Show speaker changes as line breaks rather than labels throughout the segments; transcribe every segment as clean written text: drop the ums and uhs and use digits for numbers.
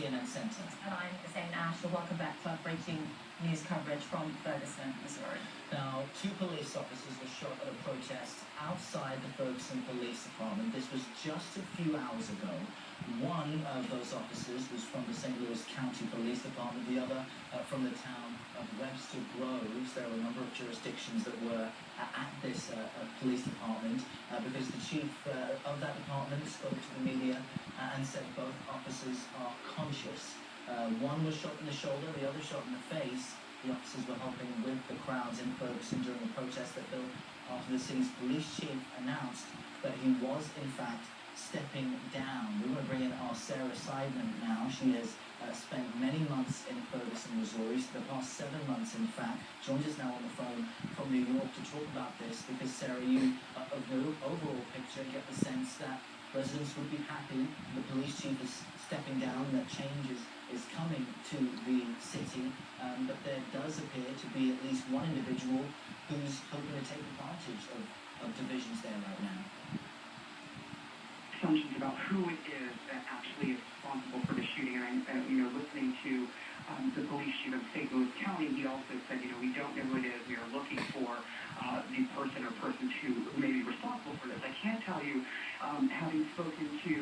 CNN Center.
And I'm Zane Ash. Welcome back to our breaking news coverage from Ferguson, Missouri.
Now, 2 police officers were shot at a protest outside the Ferguson Police Department. This was just a few hours ago. One of those officers was from the St. Louis County Police Department, the other from the town of Webster Groves. There were a number of jurisdictions that were at this police department because the chief of that department spoke to the media and said both officers are conscious. One was shot in the shoulder, the other shot in the face. The officers were helping with the crowds in Ferguson during the protest that built after the city's police chief announced that he was, in fact, stepping down. We want to bring in our Sarah Seidman now. She has spent many months in Ferguson, Missouri, the past 7 months, in fact. Joins us now on the phone from New York to talk about this because, Sarah, you, of the overall picture, get the sense that residents would be happy the police chief is stepping down, that change is coming to the city, but there does appear to be at least one individual who's hoping to take advantage of divisions there right now.
Assumptions about who it is that actually is responsible for the shooting, and listening to the police chief of St. Louis County, he also said, we don't know who it is. We are looking for the person or persons who may be responsible for this. I can't tell you, having spoken to,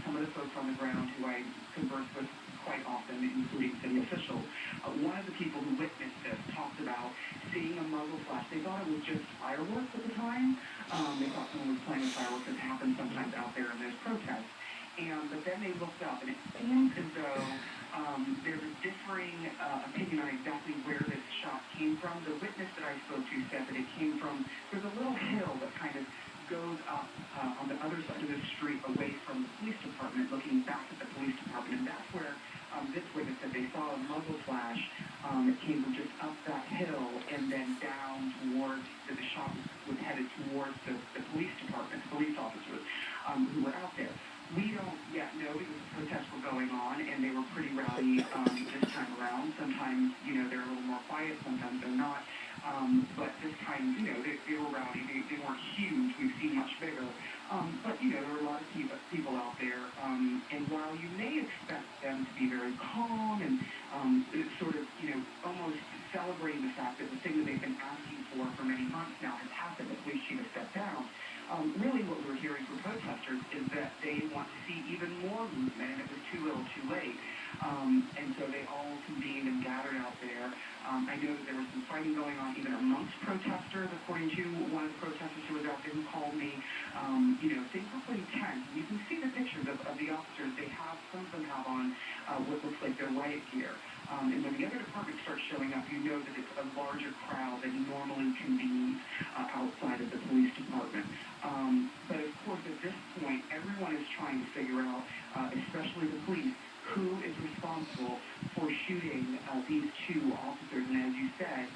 some of the folks on the ground who I converse with quite often, including city officials, one of the people who witnessed this talked about seeing a muzzle flash. They thought it was just fireworks at the time. They thought someone was playing with fireworks, as happens sometimes out there in those protests. But then they looked up, and it seems as though there's a differing opinion on exactly where this shot came from. The witness that I spoke to said that it came from, there's a little hill that kind of goes up on the other side of the street away from the police department, looking back at the police department, and that's where this witness said they saw a muzzle flash. It came from just up that hill and then down towards, the shot was headed towards the police department, police officers who were out there. We don't yet know because the protests were going on and they were pretty rowdy this time around. Sometimes, they're a little more quiet, sometimes they're not. But this time, they were rowdy. They weren't huge. We've seen much bigger. But, there were a lot of people out there. And while you may expect them to be very calm and sort of, almost celebrating the fact that the thing that they've been asking for many months now has happened, the police chief has stepped down, really what we're hearing from protesters is that they want to see even more movement, and it was too little too late. And so they all convened and gathered out there. I know that there was some fighting going on even amongst protesters, according to one of the protesters who was out there who called me. Things were pretty tense. You can see the pictures of the officers. Some of them have on what looks like their riot gear. And when the other departments start showing up, you know that it's a larger crowd than normally convenes outside of the police department. But of course, at this point, everyone is trying to figure out, especially the police, who is responsible for shooting these 2 officers. And as you said,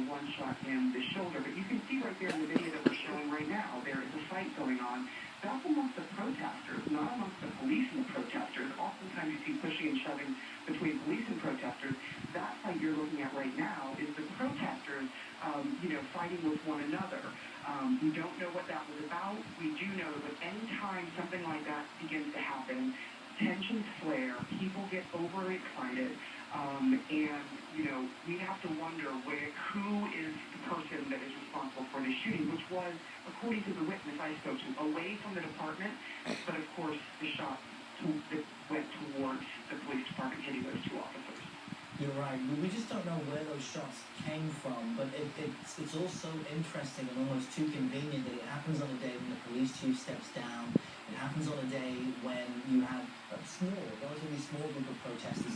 one shot in the shoulder. But you can see right there in the video that we're showing right now, there is a fight going on. That's amongst the protesters, not amongst the police and the protesters. Oftentimes you see pushing and shoving between police and protesters. That fight you're looking at right now is the protesters, fighting with one another. We don't know what that was about. We do know that any time something like that begins to happen, tensions flare, people get overexcited, and, we have to wonder who is the person that is responsible for the shooting, which was, according to the witness I spoke to, away from the department, but of course the shot that went towards the police department, hitting those 2 officers.
You're right. We just don't know where those shots came from, but it's also interesting and almost too convenient that it happens on a day when the police chief steps down. It happens on a day when you have a relatively small group of protesters